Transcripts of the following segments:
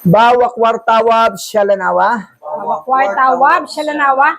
Bawak wartawab shalanawa. Wakwartawab Shalanawa,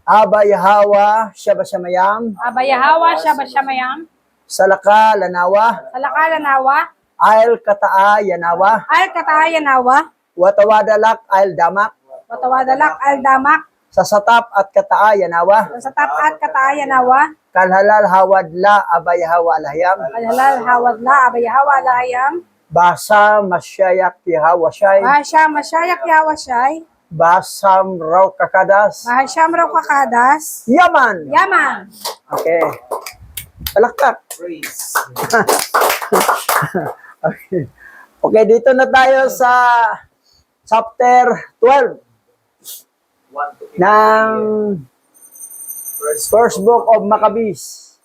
Abayahawa shabasamayam. Abayahawa Shabashamayam, Salaka lanawa. Salakalanawa, Ail kataa yanawa. Al Katayanawa, Watawadalak ail damak. Watawadalak Al Damak, Sa satap at kataa yanawa. sa Tapat Katayanawa, Kalhalal hawadla abayahawa alayam. Alhalal Hawadla, Abayahawa Lahayam, Basa masyayak tihawa shay. Bahasya Masyayak Yawashay, Basam raw kakadas. Bahasyam Raw Kakadas, Yaman. Yaman. Okay. Palakpak. Praise. Okay. Okay, dito na tayo sa chapter 12 1 to 15. ng first book of Maccabees.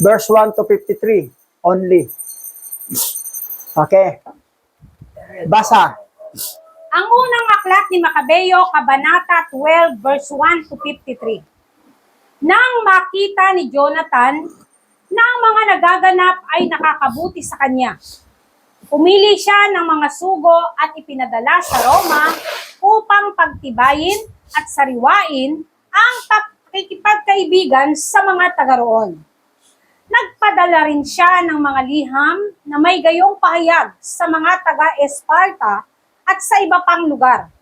Verse 1 to 53 only. Okay. Basa. Ang unang aklat ni Makabeo, Kabanata 12, verse 1 to 53. Nang makita ni Jonathan na ang mga nagaganap ay nakakabuti sa kanya, pumili siya ng mga sugo at ipinadala sa Roma upang pagtibayin at sariwain ang pakikipagkaibigan sa mga taga roon. Nagpadala rin siya ng mga liham na may gayong pahayag sa mga taga-Esparta at sa iba pang lugar.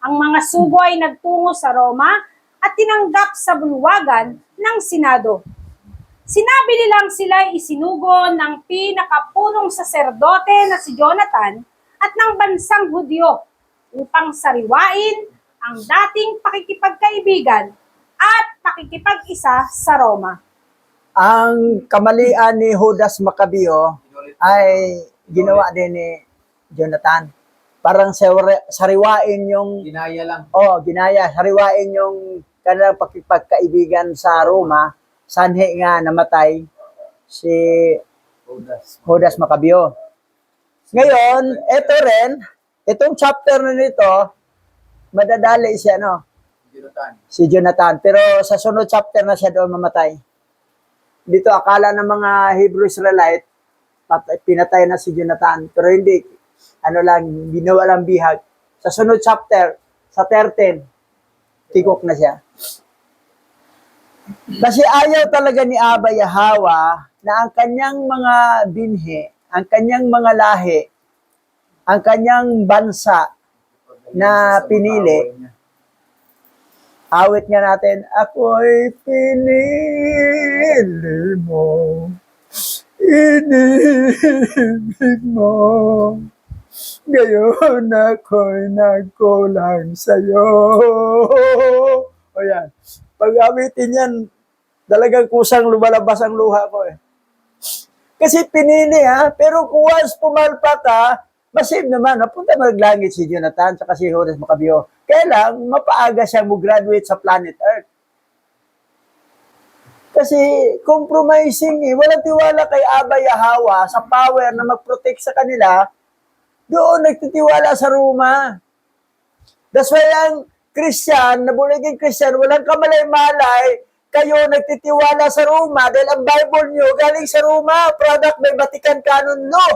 Ang mga sugo ay nagtungo sa Roma at tinanggap sa bulwagan ng Senado. Sinabi nilang sila isinugo ng pinakapunong saserdote na si Jonathan at ng bansang Hudyo upang sariwain ang dating pakikipagkaibigan at pakikipag-isa sa Roma. Ang kamalian ni Judas Maccabeo ay ginawa din ni Jonathan. Parang sariwain yung Ginaya lang. ginaya, sariwain yung kanilang pakipagkaibigan sa Roma, sanhi nga namatay si Judas Maccabeo. Ngayon, ito rin, itong chapter na nito, madadali siya, Jonathan. si Jonathan. Pero sa sunod chapter na siya doon mamatay. Dito, akala ng mga Hebrew Israelite, pinatay na si Jonathan. Pero hindi, ginawa lang bihag. Sa sunod chapter, sa 13, tigok na siya. Kasi ayaw talaga ni Abba Yahawa na ang kanyang mga binhi, ang kanyang mga lahi, ang kanyang bansa na pinili, awit nga natin, ako'y pinili mo, inibig mo, ngayon ako'y nagkulang sa'yo. O yan. Pag awitin yan, talagang kusang lumalabas ang luha ko eh. Kasi pinili pero kung once pumalpak ka, masave naman, napunta maglangit si Jonathan at si Judas Maccabeo. Kaya lang, mapaaga siya mo-graduate sa planet Earth. Kasi compromising walang tiwala kay Abba Yahawa sa power na mag-protect sa kanila, doon nagtitiwala sa Roma. That's why ang Christian, nabuliging Christian, walang kamalay-malay, kayo nagtitiwala sa Roma dahil ang Bible nyo galing sa Roma, product by Vatican Canon Law.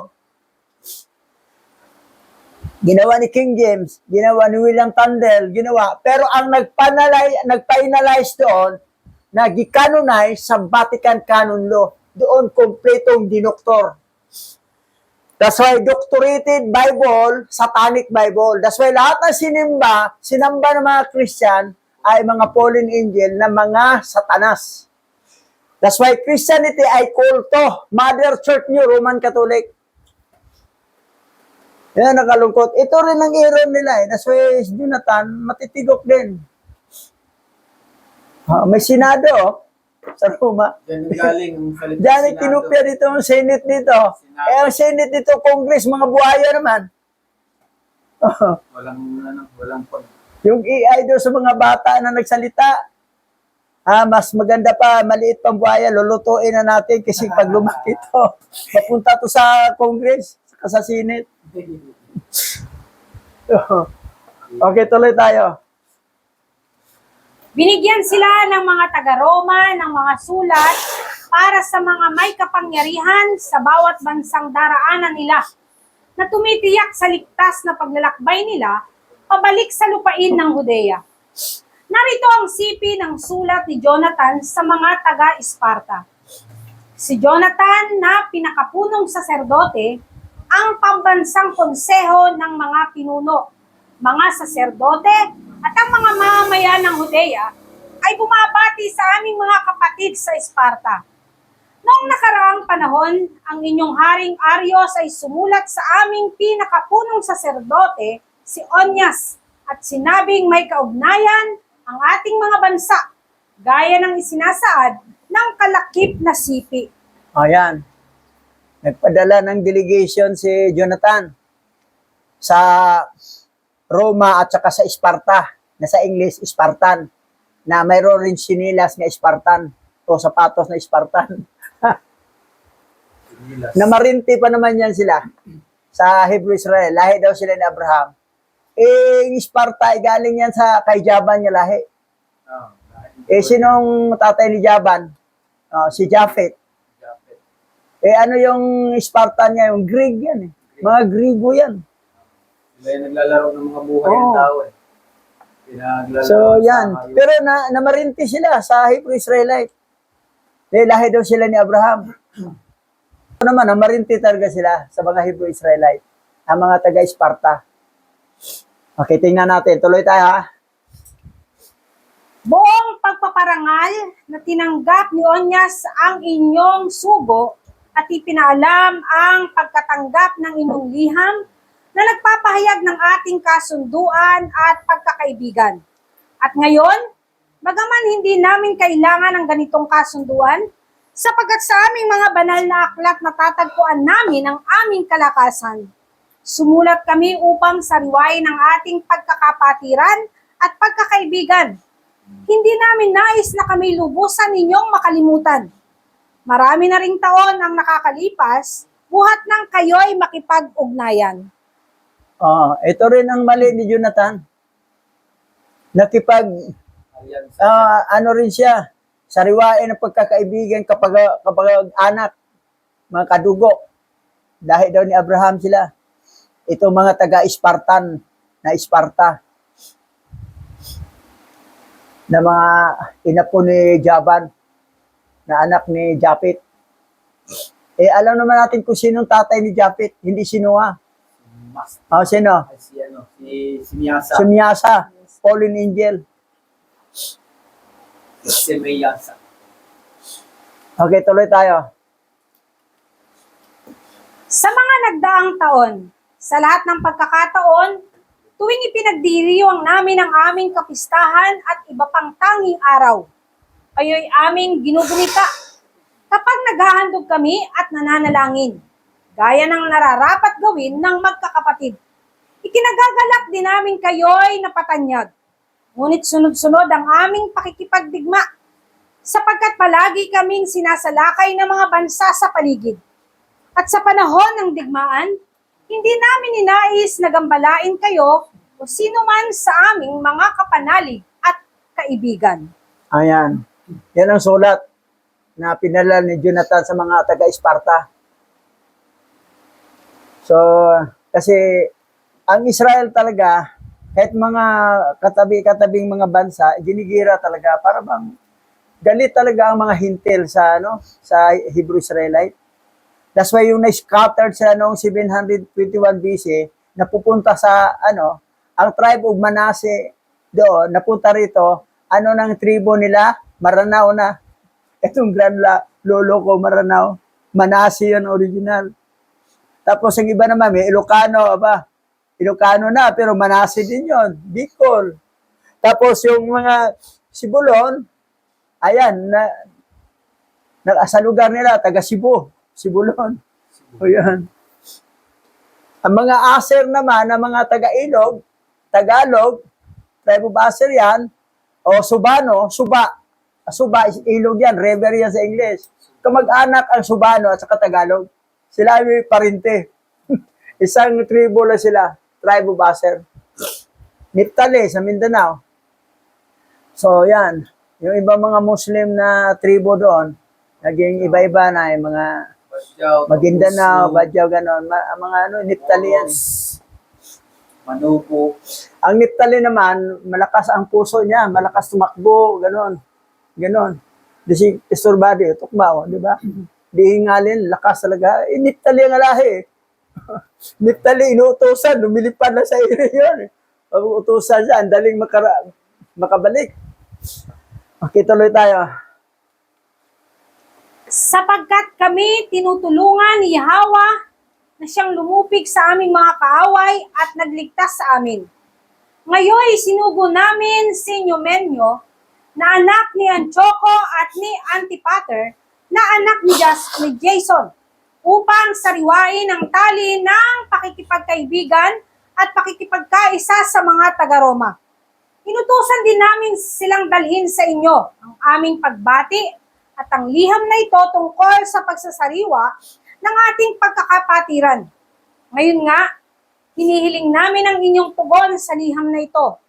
Ginawa ni King James, ginawa ni William Tyndale, ginawa. Pero ang nagpa-finalize doon, nag-canonize sa Vatican Canon Law. Doon, kompletong dinoktor. That's why doctorated Bible, satanic Bible. That's why lahat ng sinamba ng mga Christian ay mga fallen angel na mga satanas. That's why Christianity ay kulto. Mother Church nyo, Roman Catholic. Yan, nakalungkot. Ito rin ang iron nila That's why Jonathan, matitigok din. May Senado, sa Roma. Diyan galing ang salita. Diyan tinupya dito ang Senate dito. Ang Senate dito, Congress, mga buhaya naman. Walang pag. Yung AI doon sa mga bata na nagsalita, mas maganda pa, maliit pang buhaya, lulutuin na natin kasi pag lumaki ito, mapunta to sa Congress, sa Senate. Okay, tuloy tayo. Binigyan sila ng mga taga-Roma ng mga sulat para sa mga may kapangyarihan sa bawat bansang daraanan nila na tumitiyak sa ligtas na paglalakbay nila pabalik sa lupain ng Judea. Narito ang sipi ng sulat ni Jonathan sa mga taga-Esparta. Si Jonathan na pinakapunong saserdote ang pambansang konseho ng mga pinuno, mga saserdote at ang mga mamamayan ng Judea ay bumabati sa aming mga kapatid sa Esparta. Noong nakaraang panahon, ang inyong haring Arios ay sumulat sa aming pinakapunong saserdote, si Onyas, at sinabing may kaugnayan ang ating mga bansa, gaya ng isinasaad ng kalakip na sipi. Ayan. Nagpadala ng delegation si Jonathan sa Roma at saka sa Sparta, na sa English, Spartan, na mayroon rin sinilas na Spartan o sapatos na Spartan. Sinilas. Namarinti pa naman yan sila sa Hebrew Israel. Lahi daw sila ni Abraham. Yung Sparta, galing yan sa kay Jaban niya lahi. Ah, Sinong tatay ni Jaban? Si Japhet. Japhet. Ano yung Spartan niya? Yung Greek yan eh. Mga Grigo yan. Sila yung naglalaro ng mga buhay ng Oo. tao eh. Pinaglalaro So, sa yan. hayop. Pero namarinti sila sa Hebrew Israelite. Lahi daw sila ni Abraham. Ano naman, namarinti talaga sila sa mga Hebrew Israelite. Ang mga taga-Sparta. Okay, tingnan natin. Tuloy tayo ha. Buong pagpaparangal na tinanggap ni Onyas ang inyong sugo at ipinaalam ang pagkatanggap ng inyong liham na nagpapahayag ng ating kasunduan at pagkakaibigan. At ngayon, bagaman hindi namin kailangan ng ganitong kasunduan, sapagkat sa aming mga banal na aklat natatagpuan namin ang aming kalakasan. Sumulat kami upang sariwain ang ating pagkakapatiran at pagkakaibigan. Hindi namin nais na kami lubusan ninyong makalimutan. Marami na ring taon ang nakakalipas, buhat nang kayo'y makipag-ugnayan. Ito rin ang mali ni Jonathan. Nakipag, Alyansa. ano rin siya, sariwain ang pagkakaibigan kapag anak, mga kadugo. Dahil daw ni Abraham sila. Ito mga taga-Spartan na Sparta. Na mga inapo ni Jaban, na anak ni Japhet. Alam naman natin kung sinong tatay ni Japhet, hindi si Noah. Mas. Sino? Ay, si Miyasa. Si Miyasa, fallen angel. Si Miyasa. Okay, tuloy tayo. Sa mga nagdaang taon, sa lahat ng pagkakataon, tuwing ipinagdiriwang namin ang aming kapistahan at iba pang tanging araw, kayo'y aming ginugunita kapag naghahandog kami at nananalangin, gaya ng nararapat gawin ng magkakapatid. Ikinagagalak din namin kayo'y napatanyag, ngunit sunod-sunod ang aming pakikipagdigma, sapagkat palagi kaming sinasalakay ng mga bansa sa paligid. At sa panahon ng digmaan, hindi namin ninais na gambalain kayo o sino man sa aming mga kapanalig at kaibigan. Ayan. Yan ang sulat na pinala ni Jonathan sa mga taga-Sparta. So, kasi ang Israel talaga, kahit mga katabi-katabing mga bansa, ginigira talaga para bang galit talaga ang mga hintil sa sa Hebrew Israelite. That's why yung na-scattered sila noong 721 BC, napupunta sa ang tribe of Manasseh doon, napunta rito, ng tribo nila, Maranao na. Itong lolo ko, Maranao. Manasseh yun original. Tapos ang iba naman, may Ilocano, Ilocano na, pero Manasseh din yun. Bicol. Tapos yung mga Sibulon, ayan, sa lugar nila, taga Cebu. Sibulon. O yan. Ang mga Aser naman, ang mga taga-Ilog, Tagalog, tribe of Aser yan, o Subano, Suba, Ilog yan, river yan sa English. Kamag-anak ang Subano at saka Tagalog. Sila ay parinte. Isang tribo lang sila, tribe of Aser. Niftali sa Mindanao. So yan, yung ibang mga Muslim na tribo doon, naging iba-iba na yung mga Badyaw, Maguindanao, Kapuso, Badyaw, ganon. Mga ano, Niftali yan. Oros, Manupo. Ang Niftali naman, malakas ang puso niya, malakas tumakbo, ganon. Ganon. Di si Pastor Buddy, tukma, di ba? Di hingalin, lakas talaga. Niftali ang lahi. Niftali, inuutosan, lumilipad na sa iri yun. Pag utusan siya, ang daling makabalik. Okay, tuloy tayo. Sapagkat kami tinutulungan ni Yahweh na siyang lumupig sa aming mga kaaway at nagligtas sa amin. Ngayon, sinugo namin si Numenyo na anak ni Antioco at ni Antipater na anak ni Jason upang sariwain ang tali ng pakikipagkaibigan at pakikipagkaisa sa mga taga-Roma. Inutusan din namin silang dalhin sa inyo ang aming pagbati at ang liham na ito tungkol sa pagsasariwa ng ating pagkakapatiran. Ngayon nga, hinihiling namin ang inyong tugon sa liham na ito.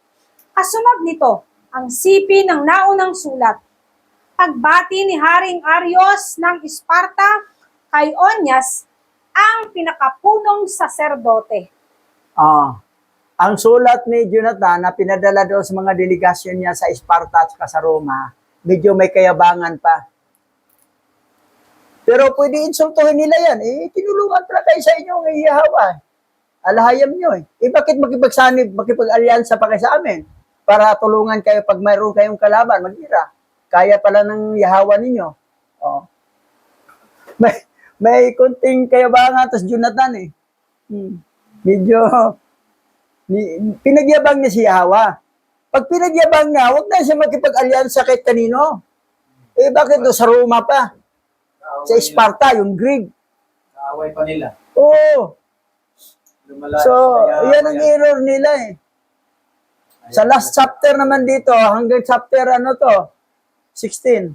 Kasunod nito, ang sipi ng naunang sulat. Pagbati ni Haring Arios ng Esparta kay Onyas, ang pinakapunong saserdote. Ang sulat ni Jonathan na pinadala doon sa mga delegasyon niya sa Esparta at sa Roma, medyo may kayabangan pa. Pero pwede insultuhin nila yan. Tinulungan pala kayo sa inyo ng Yahweh. Alahayam nyo bakit makipagsanib, makipag-alyansa pa kayo sa amin? Para tulungan kayo pag mayroon kayong kalaban, mag-ira. Kaya pala ng Yahweh ninyo. May kunting kayabangan, tas Jonathan Medyo, pinagyabang niya si Yahweh. Pag pinagyabang niya, huwag na siya makipag-alyansa kahit kanino. Bakit doon sa Roma pa? Sa Esparta, yung Greek. Kaaway pa nila. Oo. Lumala- So, kaya- yan ang error nila Sa last chapter naman dito, hanggang chapter 16.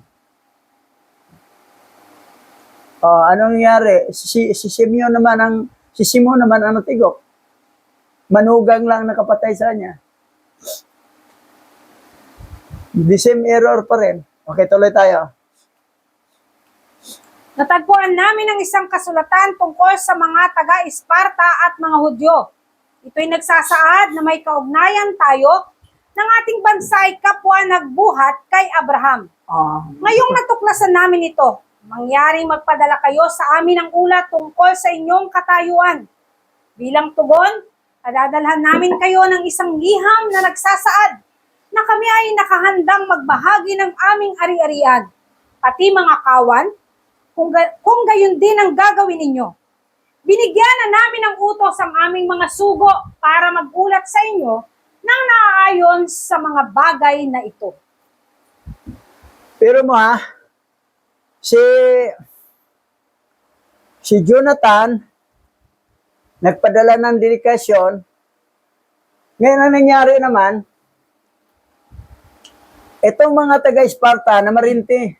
Anong nangyari? Si Simon naman ang tigok. Manugang lang nakapatay sa kanya. The same error pa rin. Okay, tuloy tayo. Natagpuan namin ang isang kasulatan tungkol sa mga taga-Esparta at mga Hudyo. Ito'y nagsasaad na may kaugnayan tayo ng ating bansa ay kapwa nagbuhat kay Abraham. Ngayong natuklasan namin ito, mangyaring magpadala kayo sa amin ng ulat tungkol sa inyong katayuan. Bilang tugon, padadalhan namin kayo ng isang liham na nagsasaad na kami ay nakahandang magbahagi ng aming ari-arian, pati mga kawan, kung gayon din ang gagawin ninyo. Binigyan na namin ng utos ang aming mga sugo para magulat sa inyo nang naaayon sa mga bagay na ito. Pero si Jonathan, nagpadala ng delegasyon. Ngayon ang nangyari naman, itong mga taga-Esparta na marinti.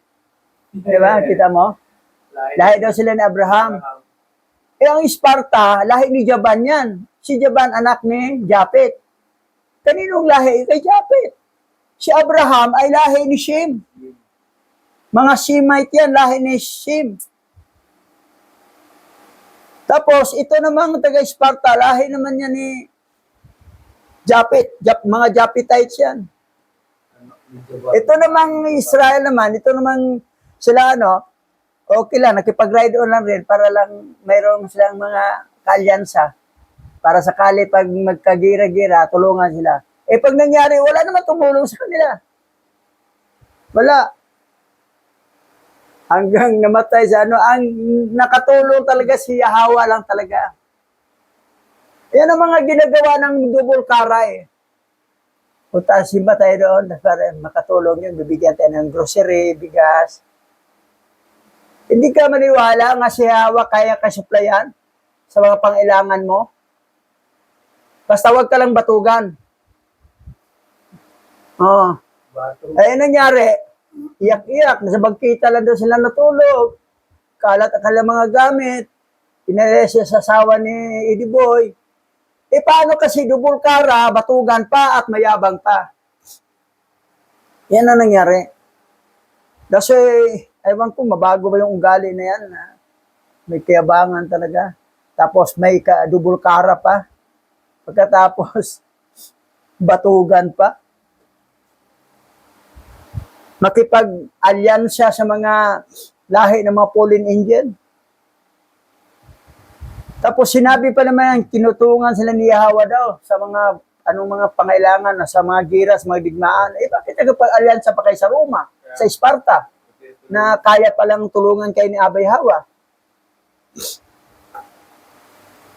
Di ba? Kita mo? Lahi daw sila ni Abraham. Ang Esparta, lahi ni Jaban yan. Si Jaban, anak ni Japet. Kaninong lahi? Kay Japet. Si Abraham ay lahi ni Shem. Mga Shemite yan, lahi ni Shem. Tapos, ito namang taga-Esparta, lahi naman yan ni Japet. Mga Japetites yan. Ito namang Israel naman, ito namang sila okay lang, nakipag-ride on lang rin para lang mayroon silang mga kalyansa. Para sakali pag magkagira-gira, tulungan sila. Pag nangyari, wala naman tumulong sa kanila. Wala. Hanggang namatay sa ang nakatulong talaga si Yahweh lang talaga. Yan ang mga ginagawa ng double kara Punta simba tayo doon para makatulong yun. Bibigyan tayo ng grocery, bigas. Hindi ka maniwala nga si Yahweh kaya ka-supplyan sa mga pangailangan mo. Basta wag ka lang batugan. Nangyari, iyak-iyak, nasa bagkita lang doon sila natulog. Kalat ang kanilang mga gamit. Pinala siya sa asawa ni Eddie Boy. Paano kasi double kara, batugan pa at mayabang pa? Yan ang nangyari. Kasi, ewan ko, mabago ba yung ugali na yan? May kayabangan talaga. Tapos may double kara pa. Pagkatapos, batugan pa. Makipag-alyansya sa mga lahi ng mga fallen angel. Tapos sinabi pa naman, kinutungan sila ni Yahweh daw sa mga anong mga pangailangan sa mga giras, mga digmaan. Bakit nagpag-alyansa pa kayo sa Roma, sa Sparta, na kaya palang tulungan kayo ni Abay Hawa?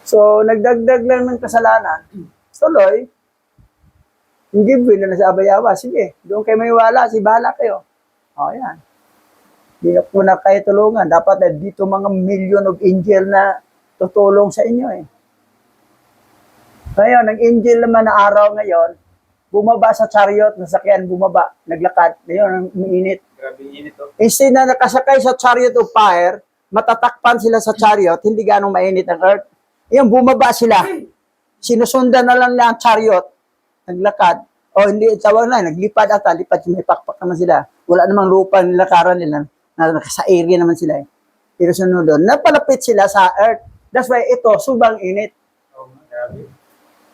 So, nagdagdag lang ng kasalanan. Tuloy, hindi na sa Abay Hawa. Sige, doon kayo maniwala, bahala kayo. O, yan. Hindi na po na kayo tulungan. Dapat na dito mga million of angel na tutulong sa inyo eh. Ngayon, ang angel naman na araw ngayon, bumaba sa chariot, nasakyan, bumaba, naglakad. Ngayon, ang umiinit. Grabe init to. Instead na nakasakay sa chariot of fire, matatakpan sila sa chariot, hindi ganong mainit ang earth. Yung bumaba sila, sinusundan na lang ang chariot, naglakad. O hindi, tawag na, naglipad ata, lipad, may pakpak naman sila. Wala namang lupa nilakaran nila, sa area naman sila eh. Pero sunod doon, napalapit sila sa earth. That's why ito, subang init. Oh, grabe.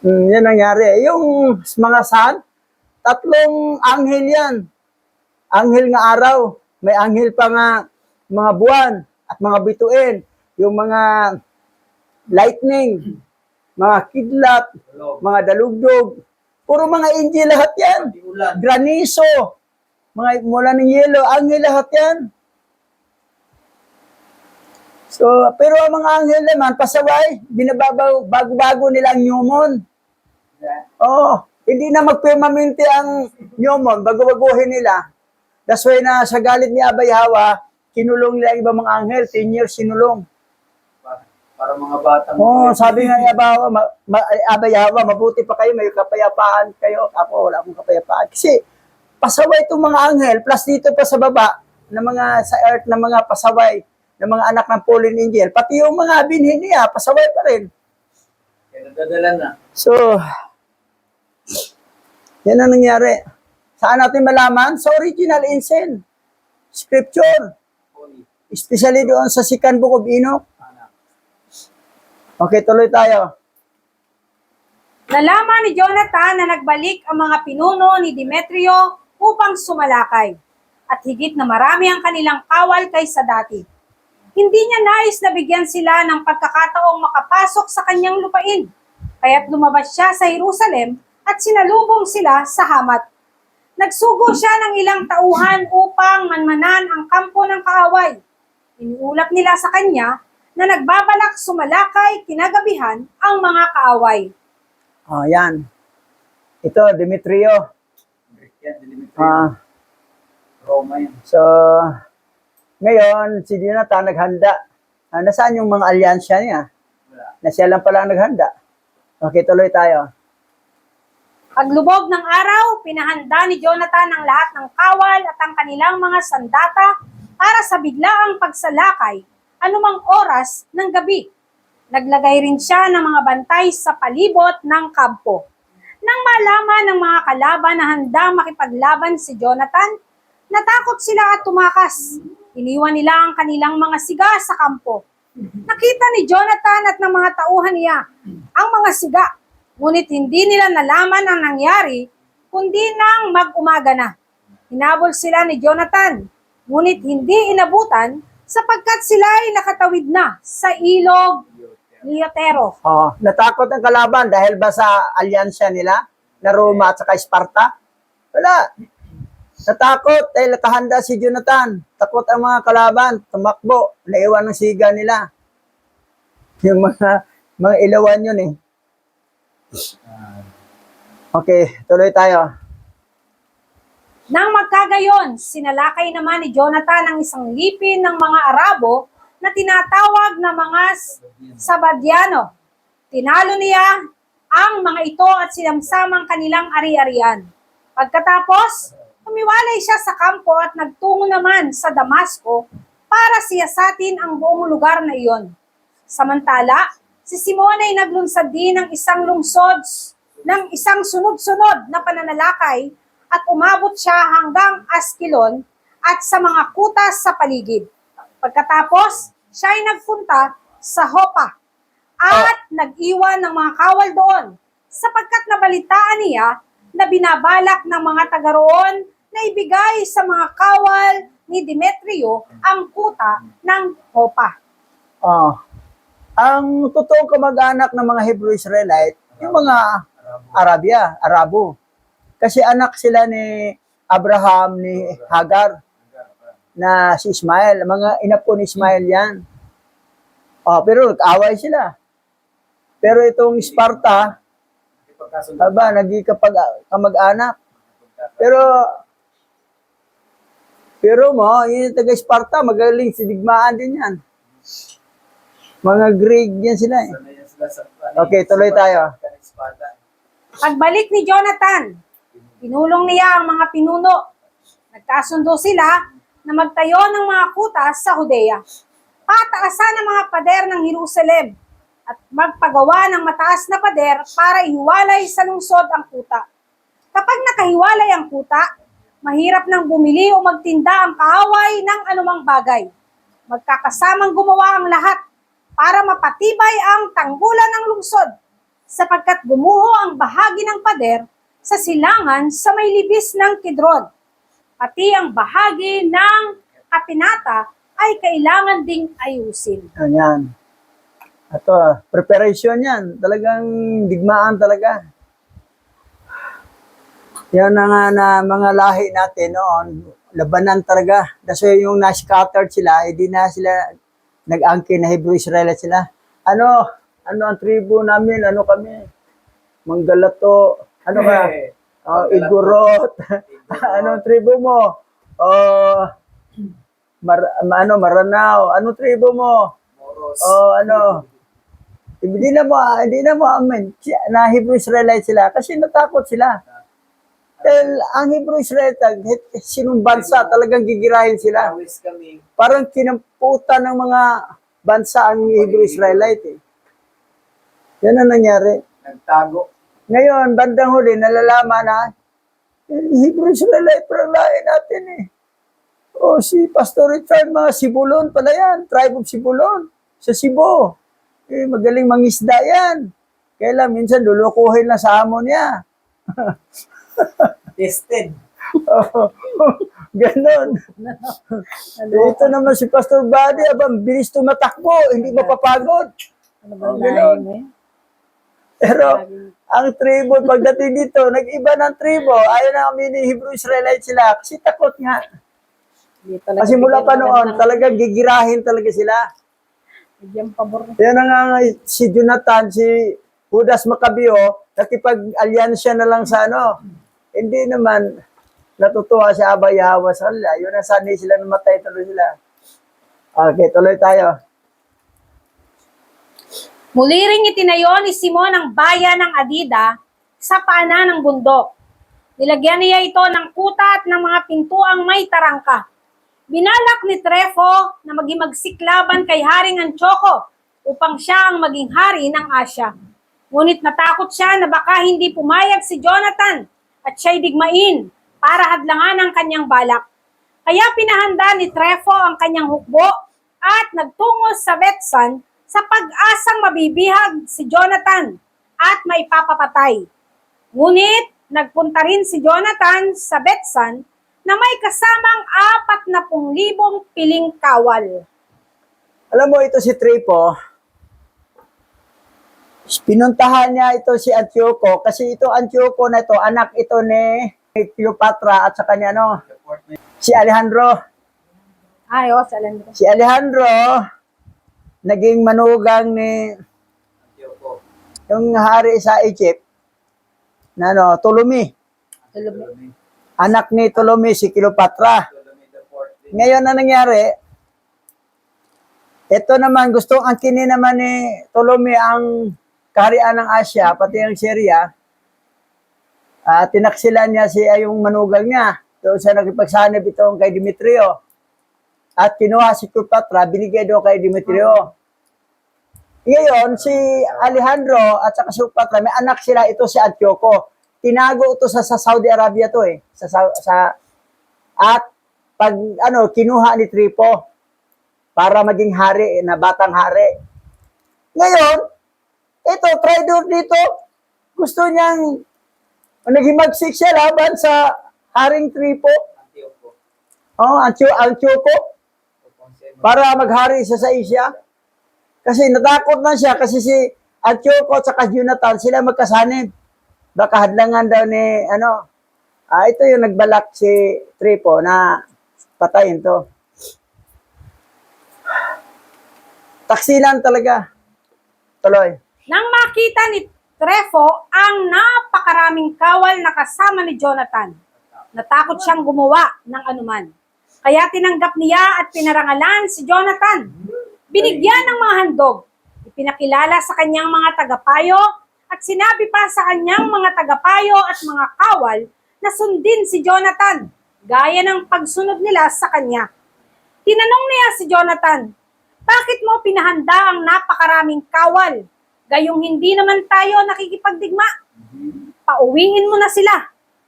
Yan nangyari. Yung mga sun, 3 anghel yan. Anghel nga araw. May anghel pa nga mga buwan at mga bituin. Yung mga lightning, mga kidlat, mga dalugdog. Puro mga angel lahat yan. Pati ulan. Granizo, mga mula ng yelo, anghel lahat yan. So, pero ang mga anghel naman, pasaway, binabago, bago-bago nila ang nyumon. Oo, hindi na magpermanente ang nyumon, bago-baguhin nila. That's why na sa galit ni Abay Hawa, kinulong nila ibang mga anghel, 10 years sinulong. Para mga batang. Oo, sabi nga ni Abay Hawa, mabuti pa kayo, may kapayapaan kayo. Ako, wala akong kapayapaan. Kasi, pasaway itong mga anghel, plus dito pa sa baba, na mga sa earth na mga pasaway, ng mga anak ng fallen angel, pati yung mga binhi niya, pasaway pa rin. Kaya nadadala na. So, yan ang nangyari. Saan natin malaman? Sa original ancient scripture. Holy. Especially doon sa Second Book of Enoch. Anak. Okay, tuloy tayo. Nalaman ni Jonathan na nagbalik ang mga pinuno ni Demetrio upang sumalakay. At higit na marami ang kanilang kawal kaysa dati. Hindi niya nais na bigyan sila ng pagkakataong makapasok sa kanyang lupain. Kaya't lumabas siya sa Jerusalem at sinalubong sila sa Hamat. Nagsugo siya ng ilang tauhan upang manmanan ang kampo ng kaaway. Iniulap nila sa kanya na nagbabalak sumalakay kinagabihan ang mga kaaway. Oh, yan. Ito, Demetrio. Greek yan, Demetrio. Roma yan. So, ngayon, si Jonathan naghanda. Nasaan yung mga alyansya niya? Wala. Na siya lang pala ang naghanda. Okay, tuloy tayo. Paglubog ng araw, pinahanda ni Jonathan ang lahat ng kawal at ang kanilang mga sandata para sa biglaang pagsalakay anumang oras ng gabi. Naglagay rin siya ng mga bantay sa palibot ng kampo. Nang malaman ng mga kalaban na handang makipaglaban si Jonathan, natakot sila at tumakas. Iniwan nila ang kanilang mga siga sa kampo. Nakita ni Jonathan at ng mga tauhan niya ang mga siga, ngunit hindi nila nalaman ang nangyari, kundi nang mag-umaga na. Hinabol sila ni Jonathan, ngunit hindi inabutan sapagkat sila ay nakatawid na sa ilog Liotero. Oh, natakot ang kalaban dahil ba sa alyansya nila na Roma at saka Sparta? Wala. Natakot dahil nakahanda si Jonathan. Takot ang mga kalaban, tumakbo, naiwan ng siga nila. Yung mga ilawan yun eh. Okay, tuloy tayo. Nang magkagayon, sinalakay naman ni Jonathan ang isang lipin ng mga Arabo na tinatawag na mga Sabadiano. Tinalo niya ang mga ito at sinamsamang kanilang ari-arian. Pagkatapos, humiwalay siya sa kampo at nagtungo naman sa Damasco para siyasatin ang buong lugar na iyon. Samantala, si Simon ay naglunsad din ng isang lungsod ng isang sunod-sunod na pananalakay at umabot siya hanggang Askelon at sa mga kutas sa paligid. Pagkatapos, siya ay nagpunta sa Hopa at nag-iwan ng mga kawal doon sapagkat nabalitaan niya na binabalak ng mga taga roon na ibigay sa mga kawal ni Demetrio ang kuta ng Hopa. Oh. Ang totoong kamag-anak ng mga Hebrew Israelite, yung mga Arabo. Kasi anak sila ni Abraham, ni Hagar, na si Ismael. Mga inapo ni Ismael yan. Oh, pero nag-away sila. Pero itong Sparta, naging kamag-anak. Pero yung taga Sparta, magaling, sidigmaan din yan. Mga Greek yan sila eh. Okay, tuloy tayo. Pagbalik ni Jonathan, pinulong niya ang mga pinuno. Nagkasundo sila na magtayo ng mga kuta sa Judea. Pataasan ang mga pader ng Jerusalem at magpagawa ng mataas na pader para ihiwalay sa lungsod ang kuta. Kapag nakahiwalay ang kuta, mahirap nang bumili o magtinda ang kaaway ng anumang bagay. Magkakasamang gumawa ang lahat para mapatibay ang tanggulan ng lungsod, sapagkat gumuho ang bahagi ng pader sa silangan sa may libis ng Kidron. Pati ang bahagi ng kapinata ay kailangan ding ayusin. Yan. Ito, preparation yan. Talagang digmaan talaga. Yan na nga na mga lahi natin noon, labanan talaga. Kasi yung na-scattered sila, hindi na sila nag-angkin na Hebrew Israelite sila. Ano ang tribo namin? Ano kami? Manggalato. Ano ba? Igorot. Anong tribo mo? Maranao. Anong tribo mo? Moros. Hindi na mo amen na Hebrew Israelite sila kasi natakot sila. Dahil ang Hebrew Israelite, sinong bansa talagang gigirahin sila. Awis kami. Parang kinamputan ng mga bansa ang Hebrew Israelite. Yan ang nangyari. Nagtago. Ngayon, bandang huli, nalalaman na, Hebrew Israelite parang lain natin eh. O si Pastor Richard, mga Sibulon pala yan, tribe of Sibulon, sa Cebu. Magaling mangisda yan. Kaya lang, minsan lulukuhin lang sa amo niya. Tested. Ganon. Ito naman si Pastor Buddy, abang bilis tumatakbo, hindi mapapagod. Ganon. Pero, ang tribo, pagdating dito, nag-iba ng tribo. Ayaw na kami ni Hebrew Israelite sila kasi takot nga. Kasi mula pa noon, talagang gigirahin talaga sila. Yan na nga si Jonathan, si Judas Maccabeo, nakipag-alyansya na lang sa Hindi naman natutuwa si Aba Yahweh sa kanila. Yun na sanay sila namatay, tuloy sila. Okay, tuloy tayo. Muli ring itinayo ni Simon ang bayan ng Adida sa paanan ng bundok. Nilagyan niya ito ng kuta at ng mga pintuang may tarangka. Binalak ni Trefo na maging magsiklaban kay Haring Antioco upang siya ang maging hari ng Asya. Ngunit natakot siya na baka hindi pumayag si Jonathan at siya'y digmain para hadlangan ang kanyang balak. Kaya pinahanda ni Trefo ang kanyang hukbo at nagtungo sa Betsan sa pag-asang mabibihag si Jonathan at maipapapatay. Ngunit nagpunta rin si Jonathan sa Betsan na may kasamang 40,000 piling kawal. Alam mo, ito si Trefo, pinuntahan niya ito si Antioco kasi ito Antioco na ito, anak ito ni Cleopatra at sa kanya si Alejandro. Ayos, alam mo. Si Alejandro, naging manugang ni Antioco. yung hari sa Egypt na Ptolemy. Anak ni Ptolemy si Cleopatra. Ngayon na nangyari, ito naman, gustong angkinin naman ni Ptolemy ang kaharian ng Asya, pati ang Syria. Tinaksilan niya yung manugang niya. Doon siya nagpagsanib itong kay Demetrio. At kinuha si Cleopatra, binigay doon kay Demetrio. Ngayon, si Alejandro at saka si Cleopatra, may anak sila, ito si Antioco. Tinago ito sa Saudi Arabia to eh. At pag kinuha ni Trefo. para maging hari, na batang hari. Ngayon, ito, traitor dito, gusto niyang naghimagsik siya laban sa Haring Tripo. Antioco. Oh, Antioco, para maghari siya sa Asia. Kasi natakot na siya kasi si Antioco at saka Jonathan, sila magkasanib. Baka hadlangan daw ni, ito yung nagbalak si Tripo na patayin to. Taksilan talaga. Tuloy. Nang makita ni Trefo ang napakaraming kawal na kasama ni Jonathan, natakot siyang gumawa ng anuman. Kaya tinanggap niya at pinarangalan si Jonathan. Binigyan ng mga handog, ipinakilala sa kanyang mga tagapayo at sinabi pa sa kanyang mga tagapayo at mga kawal na sundin si Jonathan, gaya ng pagsunod nila sa kanya. Tinanong niya si Jonathan, bakit mo pinahanda ang napakaraming kawal? Gayong hindi naman tayo nakikipagdigma. Pauwiin mo na sila.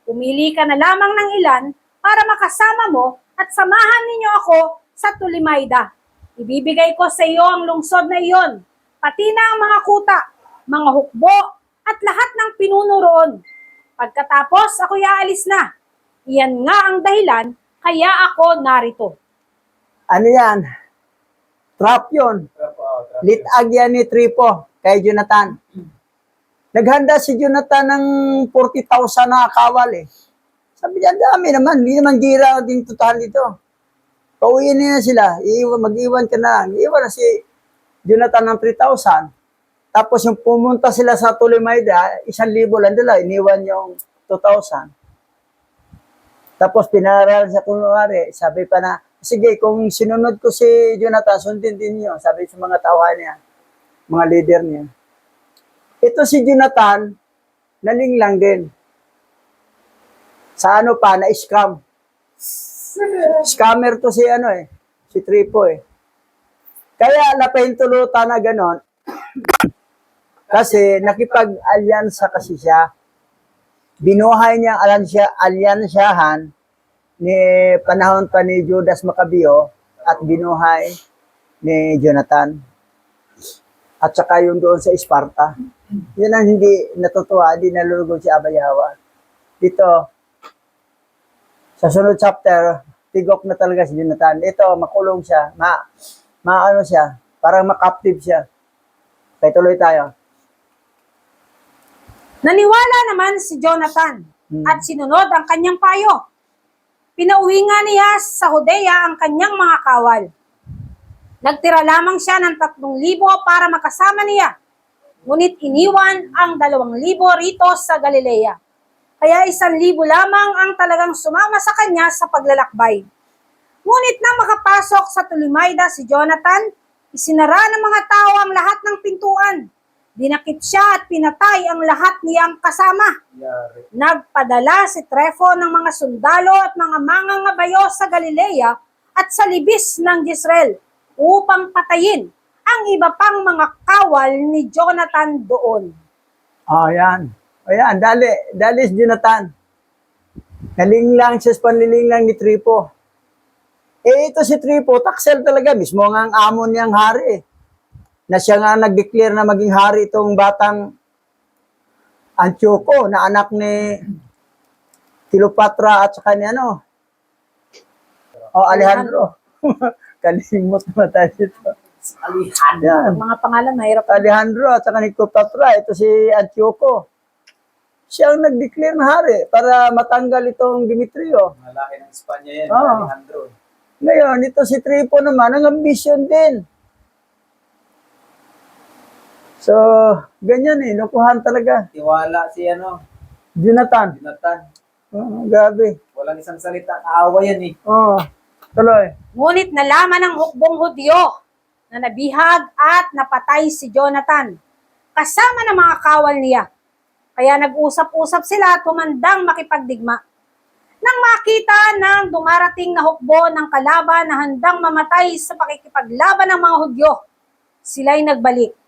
Pumili ka na lamang ng ilan para makasama mo at samahan ninyo ako sa Tolimaida. Ibibigay ko sa iyo ang lungsod na iyon, pati na ang mga kuta, mga hukbo, at lahat ng pinuno roon. Pagkatapos ako'y aalis na. Iyan nga ang dahilan kaya ako narito. Ano yan? Trap yun. Litag yan ni Tripo kay Jonathan. Naghanda si Jonathan ng 40,000 na kawal eh. Sabi niya, dami naman. Hindi naman gira din total dito. Pauwiin na sila. Mag-iwan ka na. Iiwan na si Jonathan ng 3,000. Tapos yung pumunta sila sa Tolimaida, 1,000 lang dala. Iniwan yung 2,000. Tapos pinaral sa kunwari. Sabi pa na, sige, kung sinunod ko si Jonathan, sundin din niyo. Sabi sa mga tauhan niya, mga leader niya. Ito si Jonathan, nalinglang din. Sa ano pa, na-scam. Scammer to si si Tripo eh. Kaya napahintulutan na ganon. Kasi nakipag-alyansa kasi siya. Binuhay niya alyansyahan ni panahon pa ni Judas Maccabeo at binuhay ni Jonathan. At saka yung doon sa Sparta. Yun ang hindi natutuwa, hindi nalulugod si Abayawa. Dito, sa sunod chapter, tigok na talaga si Jonathan. Ito, makulong siya, maano siya, parang makaptive siya. Kaya tuloy tayo. Naniwala naman si Jonathan at sinunod ang kanyang payo. Pinauwi nga niya sa Judea ang kanyang mga kawal. Nagtira lamang siya ng 3,000 para makasama niya. Ngunit iniwan ang 2,000 rito sa Galilea. Kaya 1,000 lamang ang talagang sumama sa kanya sa paglalakbay. Ngunit na makapasok sa Tolimaida si Jonathan, isinara ng mga tao ang lahat ng pintuan. Dinakip siya at pinatay ang lahat niyang kasama. Nagpadala si Trefo ng mga sundalo at mga mangangabayo sa Galilea at sa libis ng Jezreel upang patayin ang iba pang mga kawal ni Jonathan doon. Ayan. Ayan, dali si Jonathan. Nalinglang siya sa panlilinglang ni Tripo. Ito si Tripo, taksel talaga. Mismo nga ang amo niyang hari. Na siya nga nag-declare na maging hari itong batang Antioco, na anak ni Cleopatra at saka ni Alejandro. Kalimot na tayo dito. Yan. Mga pangalan, mahirap. Alejandro at saka ni Cleopatra, ito si Antioco. Siya ang nag-declare na hari para matanggal itong Demetrio. Mga lahi ng Espanya yan, Oo. Alejandro. Ngayon, ito si Tripo naman, ang ambisyon din. So, ganyan lukuhan talaga. Tiwala si Jonathan. Jonathan. Grabe. Walang isang salita, kaawa yan eh. Tuloy. Ngunit nalaman ng hukbong Hudyo na nabihag at napatay si Jonathan kasama ng mga kawal niya. Kaya nag-usap-usap sila at tumandang makipagdigma. Nang makita ng dumarating na hukbo ng kalaban na handang mamatay sa pakikipaglaban ng mga Hudyo, sila'y nagbalik.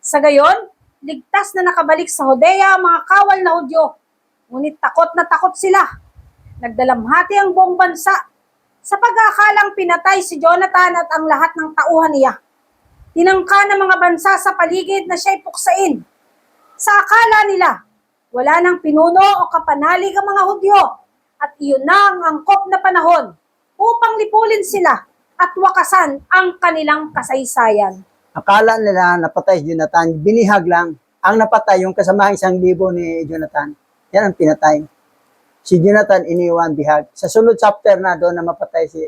Sa gayon, ligtas na nakabalik sa Judea ang mga kawal na Hudyo. Ngunit takot na takot sila. Nagdalamhati ang buong bansa. sa pag-aakalang pinatay si Jonathan at ang lahat ng tauhan niya. Tinangka ng mga bansa sa paligid na siya'y puksain. Sa akala nila, wala nang pinuno o kapanalig ang mga Hudyo at iyon na ang angkop na panahon upang lipulin sila at wakasan ang kanilang kasaysayan. Akala nila napatay si Jonathan, binihag lang. Ang napatay, yung kasama 1,000 ni Jonathan. Yan ang pinatay. Si Jonathan iniwan bihag. Sa sunod chapter na doon na mapatay si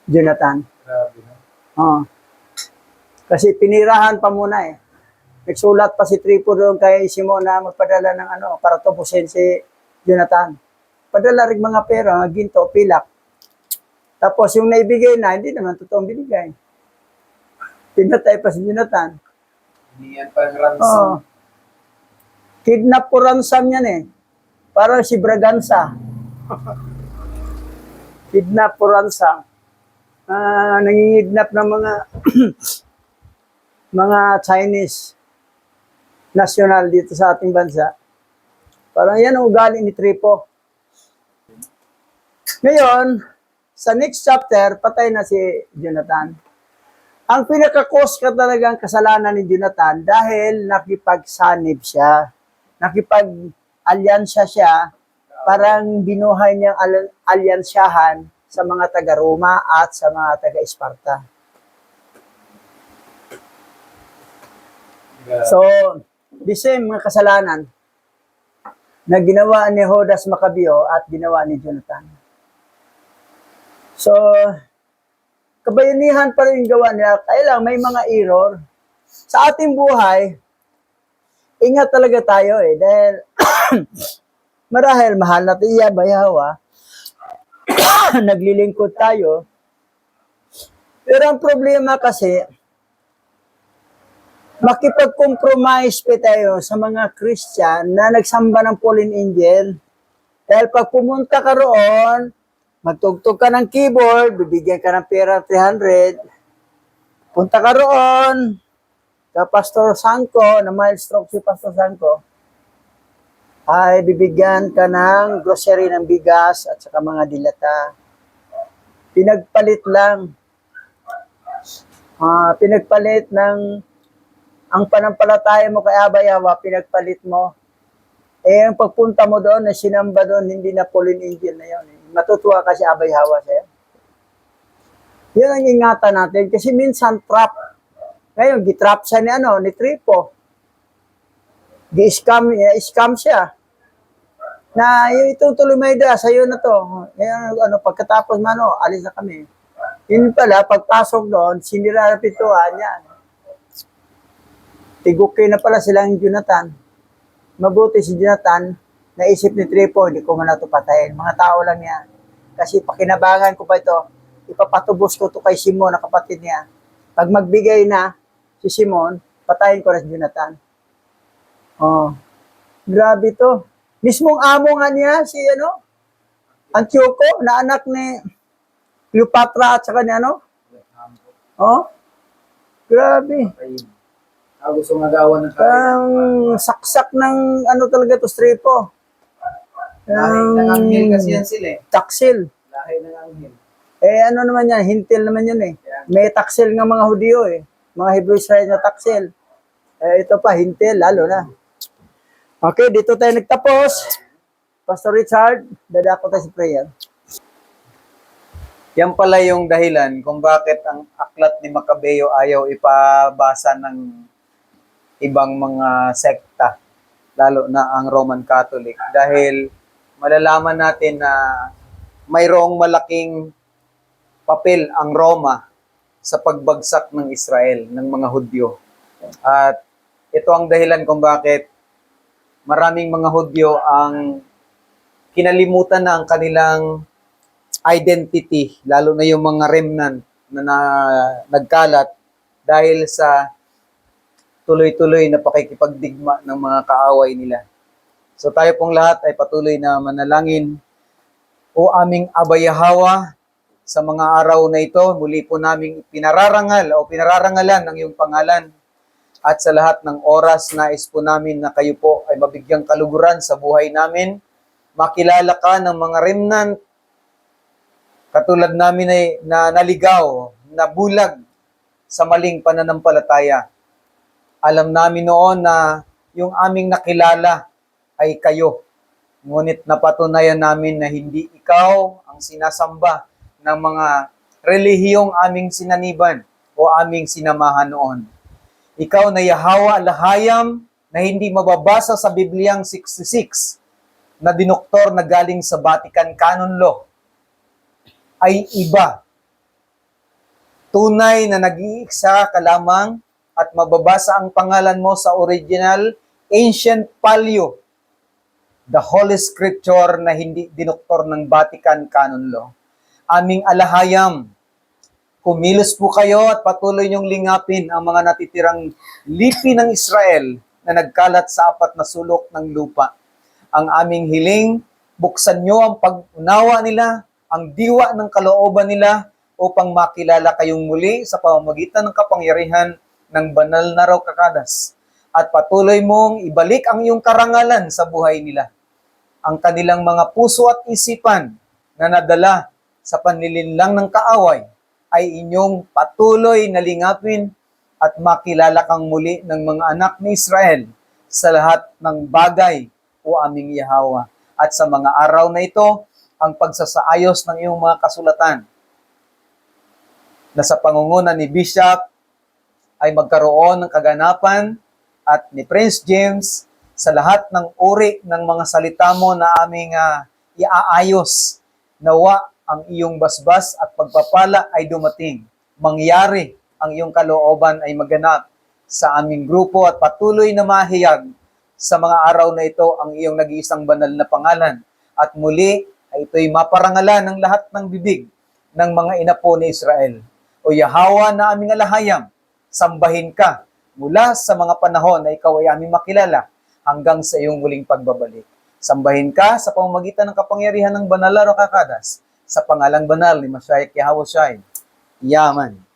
Jonathan. Grabe na. Oo. Kasi pinirahan pa muna eh. Nagsulat pa si Tripo doon kay Simon na magpadala ng para tubusin si Jonathan. Padala rin mga pera, mga ginto, pilak. Tapos yung naibigay na, hindi naman totoong binigay. Pinatay pa si Jonathan. Hiniyan pa ng ransom. Oo. Kidnap po ransom yan eh. Parang si Braganza. Kidnap po ransom. Nangingidnap ng mga mga Chinese national dito sa ating bansa. Parang yan ang ugali ni Tripo. Ngayon, sa next chapter, patay na si Jonathan. Ang pinaka-cause ka talagang kasalanan ni Jonathan dahil nakipagsanib siya. Nakipag-alyansya siya, parang binuhay niyang alyansyahan sa mga taga-Roma at sa mga taga-Esparta. So, the same mga kasalanan na ginawa ni Judas Maccabeo at ginawa ni Jonathan. So, kabayanihan pa rin yung gawa nila. Kaya lang, may mga error. Sa ating buhay, ingat talaga tayo eh. Dahil, marahil mahal natin iya, bayawa. Naglilingkod tayo. Pero ang problema kasi, makipag-compromise pa tayo sa mga Christian na nagsamba ng fallen angel. Dahil pag pumunta ka roon, magtugtog ka ng keyboard, bibigyan ka ng pera 300. Punta ka roon, ka Pastor Sangko, na mild stroke si Pastor Sangko, ay bibigyan ka ng grocery ng bigas at saka mga dilata. Pinagpalit lang. Pinagpalit ng ang panampalataya mo kay Abayawa, pinagpalit mo. Eh, ang pagpunta mo doon, na sinamba doon, hindi na fallen angel na yun. Matutuwa kasi Abay Hawa sa'yo. Yan ang ingatan natin kasi minsan trap. Ngayon, gitrap siya ni Tripo. Gi-scam siya. Na yung itong Tulumayda, sa'yo na to. Ngayon, pagkatapos alis na kami. Yun pala, pagpasok doon, sinira na pituan yan. Tiguki na pala silang Jonathan. Mabuti si Jonathan, naisip ni Tripo, hindi ko man ito patayin. Mga tao lang yan. Kasi pakinabangan ko pa ito, ipapatubos ko ito kay Simon, na kapatid niya. Pag magbigay na si Simon, patayin ko na si Jonathan. Oh, grabe to. Mismong amo nga niya, si Antioco, na anak ni Cleopatra at saka ni Oh, grabe. Gusto magawa ng Ang saksak ng talaga to Tripo. Lahi ng anghel kasi yan sila eh. Taksil. Lahi ng anghel. Eh naman yan, hintil naman yun eh. May taksil ng mga Hudyo eh. Mga Hebrew Israel na taksil. Eh ito pa, hintil, lalo na. Okay, dito tayo nagtapos. Pastor Richard, dadako tayo sa prayer. Yan pala yung dahilan kung bakit ang aklat ni Maccabeo ayaw ipabasa ng ibang mga sekta, lalo na ang Roman Catholic. Dahil malalaman natin na mayroong malaking papel ang Roma sa pagbagsak ng Israel, ng mga Hudyo. At ito ang dahilan kung bakit maraming mga Hudyo ang kinalimutan na ang kanilang identity, lalo na yung mga remnant na nagkalat dahil sa tuloy-tuloy na pakikipagdigma ng mga kaaway nila. So tayo pong lahat ay patuloy na manalangin. O aming Abayahawa, sa mga araw na ito, muli po naming pinararangal o pinararangalan ng iyong pangalan. At sa lahat ng oras, nais po namin na kayo po ay mabigyang kaluguran sa buhay namin. Makilala ka ng mga remnant Katulad namin ay na naligaw, nabulag sa maling pananampalataya. Alam namin noon na yung aming nakilala ay kayo. Ngunit napatunayan namin na hindi ikaw ang sinasamba ng mga relihiyong aming sinaniban o aming sinamahan noon. Ikaw na Yahweh Alahayam na hindi mababasa sa Bibliang 66 na dinoktor na galing sa Vatican Canon Law ay iba. Tunay na nag-iisa ka lamang at mababasa ang pangalan mo sa original ancient paleo, the Holy Scripture na hindi dinoktor ng Vatican Canon Law. Aming alahayam, kumilos po kayo at patuloy niyong lingapin ang mga natitirang lipi ng Israel na nagkalat sa 4 na sulok ng lupa. Ang aming hiling, buksan niyo ang pag-unawa nila, ang diwa ng kalooban nila upang makilala kayong muli sa pamamagitan ng kapangyarihan ng banal na raw kakadas. At patuloy mong ibalik ang iyong karangalan sa buhay nila. Ang kanilang mga puso at isipan na nadala sa panlilinlang ng kaaway ay inyong patuloy na lingapin at makilala kang muli ng mga anak ni Israel sa lahat ng bagay o aming Yahweh. At sa mga araw na ito, ang pagsasaayos ng iyong mga kasulatan na sa pangunguna ni Bishop ay magkaroon ng kaganapan at ni Prince James sa lahat ng uri ng mga salita mo na aming iaayos. Nawa ang iyong basbas at pagpapala ay dumating. Mangyari ang iyong kalooban ay maganap sa aming grupo at patuloy na mahiyag sa mga araw na ito ang iyong nag-iisang banal na pangalan. At muli ay ito'y maparangalan ng lahat ng bibig ng mga inapo ni Israel. O Yahweh na aming alahayam, sambahin ka mula sa mga panahon na ikaw ay aming makilala hanggang sa iyong muling pagbabalik. Sambahin ka sa pamamagitan ng kapangyarihan ng banal na kakadas sa pangalang banal ni Mashiach Yahweh Shai. Yaman.